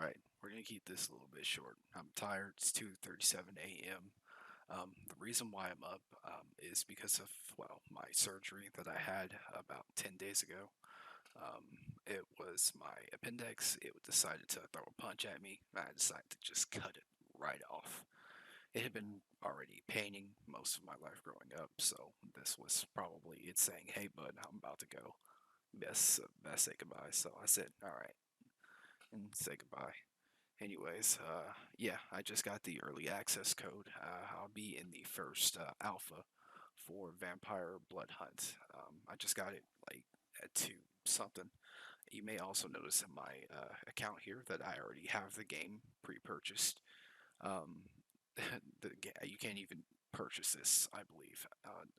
Alright, we're gonna keep this a little bit short. I'm tired. It's 2:37 a.m. The reason why I'm up is because of, well, my surgery that I had about 10 days ago. Um, it was my appendix. It decided to throw a punch at me. I decided to just cut it right off. It had been already paining most of my life growing up, so this was probably it saying, "Hey, bud, I'm about to go. Best say goodbye." So I said, "All right," and say goodbye. Anyways, yeah, I just got the early access code. I'll be in the first alpha for Vampire Blood Hunt. I just got it like at 2 something. You may also notice in my account here that I already have the game pre-purchased. Um, you can't even purchase this, I believe,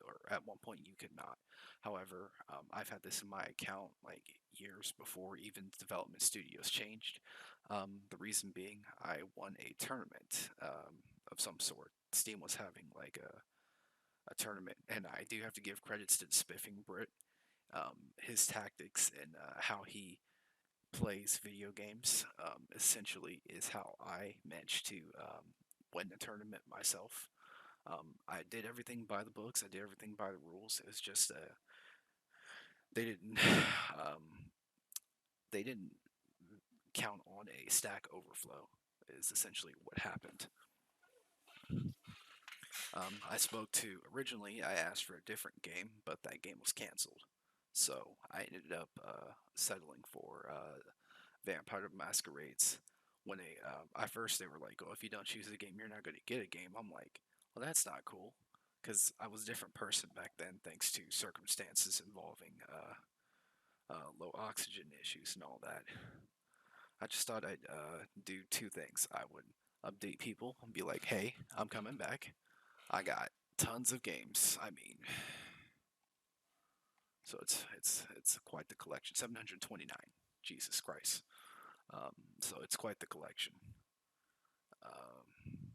or at one point you could not. However, I've had this in my account like years before even development studios changed. The reason being, I won a tournament of some sort. Steam was having like a tournament, and I do have to give credits to the Spiffing Brit. His tactics and how he plays video games essentially is how I managed to win the tournament myself. I did everything by the books. I did everything by the rules. It was just they didn't um, they didn't count on a stack overflow. Is essentially what happened. I spoke to originally. I asked for a different game, but that game was canceled. So I ended up settling for Vampire the Masquerades. When at first they were like, "Oh, if you don't choose a game, you're not going to get a game." I'm like, "Well, that's not cool," because I was a different person back then, thanks to circumstances involving low oxygen issues and all that. I just thought I'd do two things. I would update people and be like, "Hey, I'm coming back. I got tons of games. I mean, so it's quite the collection. 729. Jesus Christ. So it's quite the collection. Um,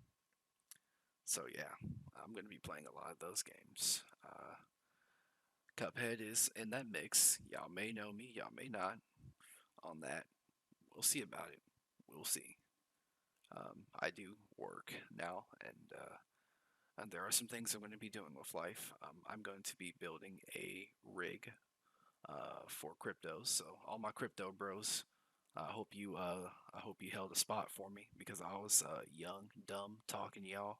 so yeah, I'm gonna be playing a lot of those games. Cuphead is in that mix. Y'all may know me. Y'all may not. On that, we'll see about it. We'll see. I do work now, and there are some things I'm going to be doing with life. I'm going to be building a rig for crypto. So all my crypto bros, I hope you held a spot for me because I was young, dumb, talking to y'all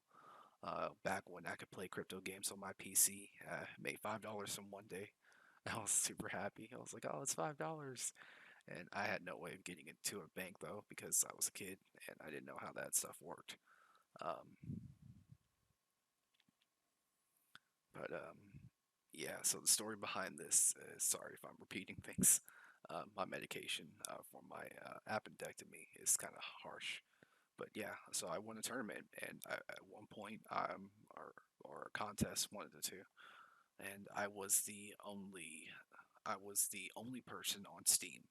back when I could play crypto games on my PC. Made $5 in one day. I was super happy. I was like, "Oh, it's $5," and I had no way of getting it to a bank though because I was a kid and I didn't know how that stuff worked. Um, but yeah, so the story behind this is, sorry if I'm repeating things. My medication for my appendectomy is kind of harsh, but yeah. So I won a tournament, and at one point, or a contest, one of the two, and I was the only person on Steam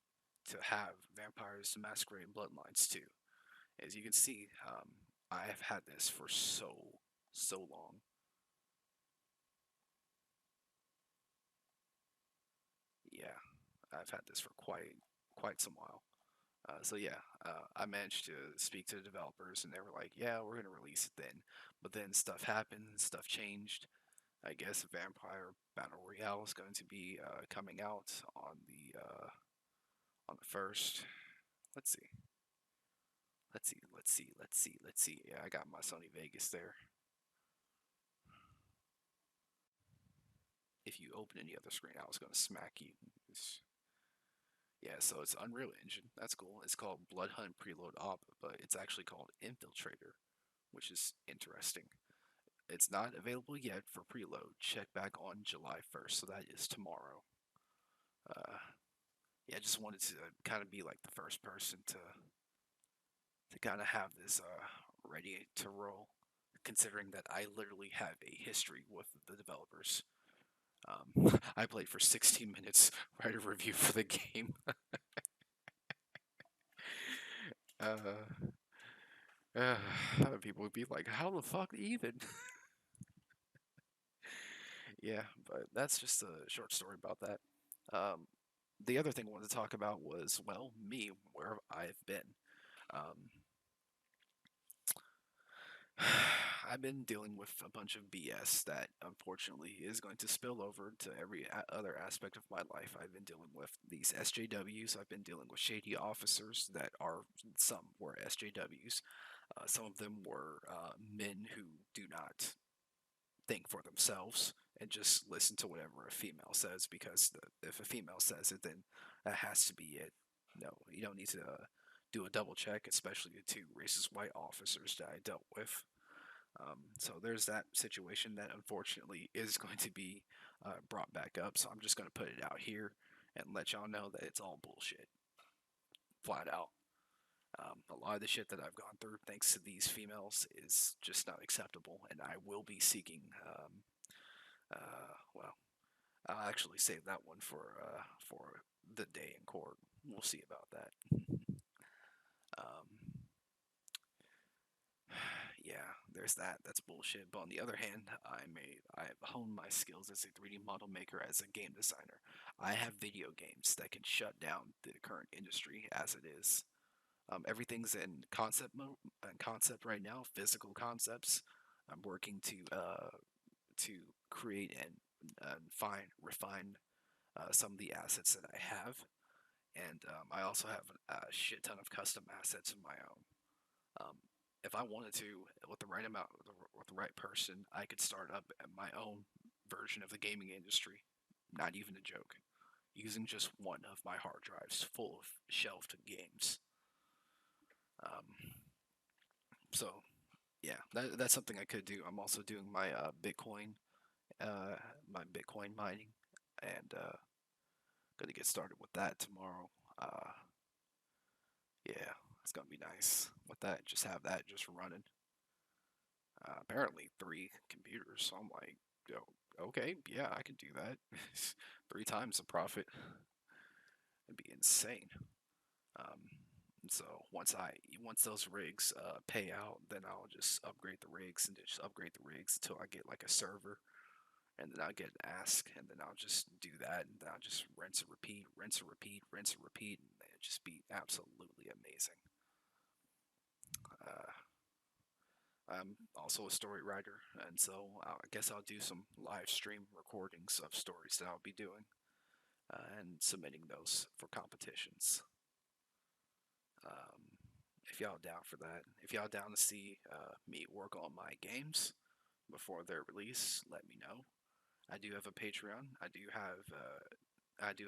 to have Vampires the Masquerade Bloodlines 2. As you can see, I have had this for so long. Yeah, I've had this for quite some while. So yeah, I managed to speak to the developers, and they were like, "Yeah, we're gonna release it then." But then stuff happened, stuff changed. I guess Vampire Battle Royale is going to be coming out on the first. Let's see, let's see. Yeah, I got my Sony Vegas there. If you open any other screen, I was gonna smack you. Yeah, so it's Unreal Engine. That's cool. It's called Blood Hunt Preload Op, but it's actually called Infiltrator, which is interesting. It's not available yet for preload. Check back on July 1st, so that is tomorrow. Uh, yeah, I just wanted to kind of be like the first person to kind of have this ready to roll, considering that I literally have a history with the developers. I played for 16 minutes, write a review for the game. uh, uh, People would be like, "How the fuck even?" Yeah, but that's just a short story about that. Um, the other thing I wanted to talk about was, well, me, where I've been. Um, I've been dealing with a bunch of BS that unfortunately is going to spill over to every other aspect of my life. I've been dealing with these SJWs. I've been dealing with shady officers that are, some were SJWs. Some of them were men who do not think for themselves and just listen to whatever a female says because if a female says it, then that has to be it. No, you don't need to do a double check, especially the two racist white officers that I dealt with. So there's that situation that unfortunately is going to be brought back up. So I'm just going to put it out here and let y'all know that it's all bullshit, flat out. A lot of the shit that I've gone through, thanks to these females, is just not acceptable, and I will be seeking. Well, I'll actually save that one for the day in court. We'll see about that. Um, yeah, there's that. That's bullshit. But on the other hand, I've honed my skills as a 3D model maker, as a game designer. I have video games that can shut down the current industry as it is. Everything's in concept mode, concept right now, physical concepts. I'm working to create and refine some of the assets that I have, and I also have a shit ton of custom assets of my own. Um, if I wanted to, with the right amount, with the right person, I could start up my own version of the gaming industry. Not even a joke. Using just one of my hard drives full of shelved games. Um, so yeah, that's something I could do. I'm also doing uh, my Bitcoin mining, and gonna get started with that tomorrow. Uh, yeah, it's gonna be nice with that. Just have that just running. Apparently three computers. So I'm like, yo, okay, yeah, I can do that. Three times the profit. It'd be insane. Um, so once those rigs pay out, then I'll just upgrade the rigs and just upgrade the rigs until I get like a server, and then I'll get an ask, and then I'll just do that, and then I'll just rinse and repeat, rinse and repeat, rinse and repeat, and it'd just be absolutely amazing. Uh, I'm also a story writer, and so I guess I'll do some live stream recordings of stories that I'll be doing and submitting those for competitions. Um, if y'all down for that, if y'all down to see me work on my games before their release, let me know. I do have a Patreon. I do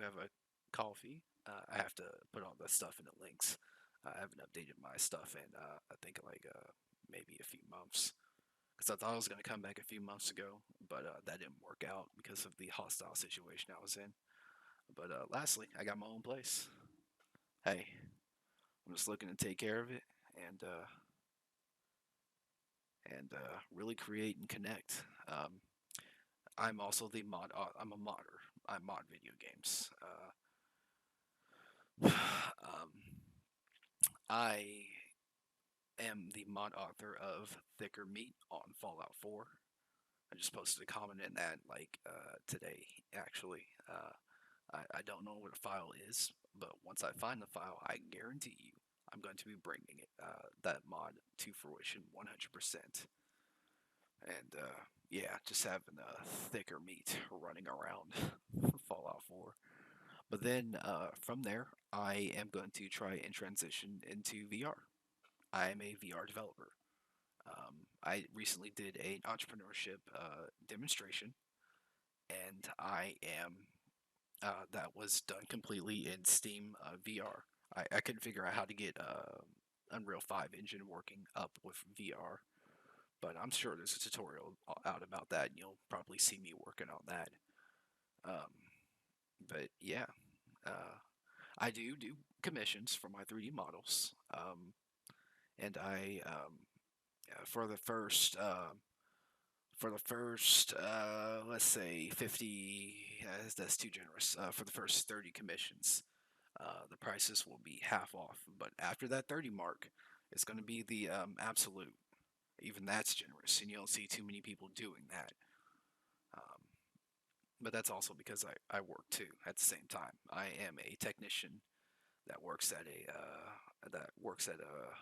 have a coffee. I have to put all the stuff in the links. I haven't updated my stuff in I think like maybe a few months because I thought I was going to come back a few months ago, but that didn't work out because of the hostile situation I was in. But lastly, I got my own place. Hey, I'm just looking to take care of it and uh, and really create and connect. I'm also the mod. I'm a modder. I mod video games. Um, I am the mod author of Thicker Meat on Fallout 4. I just posted a comment in that like today. Actually, I don't know what a file is, but once I find the file, I guarantee you I'm going to be bringing that mod to fruition 100%. And yeah, just having a thicker meat running around Fallout 4. But then from there, I am going to try and transition into VR. I am a VR developer. I recently did an entrepreneurship demonstration, and I am that was done completely in Steam VR. I couldn't figure out how to get Unreal 5 engine working up with VR, but I'm sure there's a tutorial out about that, and you'll probably see me working on that. Um, but yeah, uh, I do commissions for my 3D models, and I for the first let's say 50, that's too generous. For the first 30 commissions, the prices will be half off. But after that 30 mark, it's going to be the absolute. Even that's generous, and you don't see too many people doing that. Um, but that's also because I work too at the same time. I am a technician that works at that works at a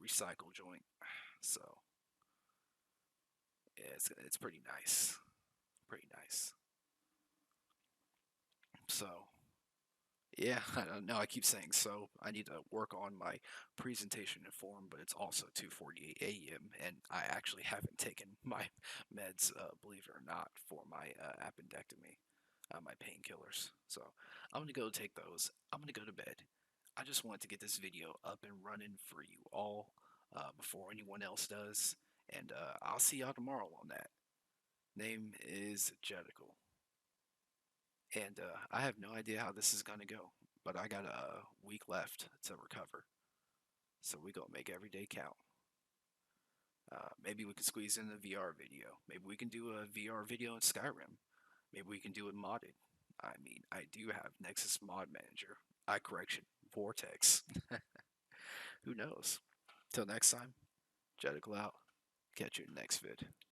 recycle joint. So yeah, it's pretty nice, pretty nice. So yeah, I don't know. I keep saying so. I need to work on my presentation and form, but it's also 2:48 a.m. and I actually haven't taken my meds, believe it or not, for my appendectomy, my painkillers. So I'm gonna go take those. I'm gonna go to bed. I just wanted to get this video up and running for you all before anyone else does, and I'll see y'all tomorrow on that. Name is Jetical. And I have no idea how this is gonna go, but I got a week left to recover, so we gonna make every day count. Maybe we can squeeze in a VR video. Maybe we can do a VR video in Skyrim. Maybe we can do it modded. I mean, I do have Nexus Mod Manager. Correction, Vortex. Who knows? Till next time, Jetical out. Catch you in the next vid.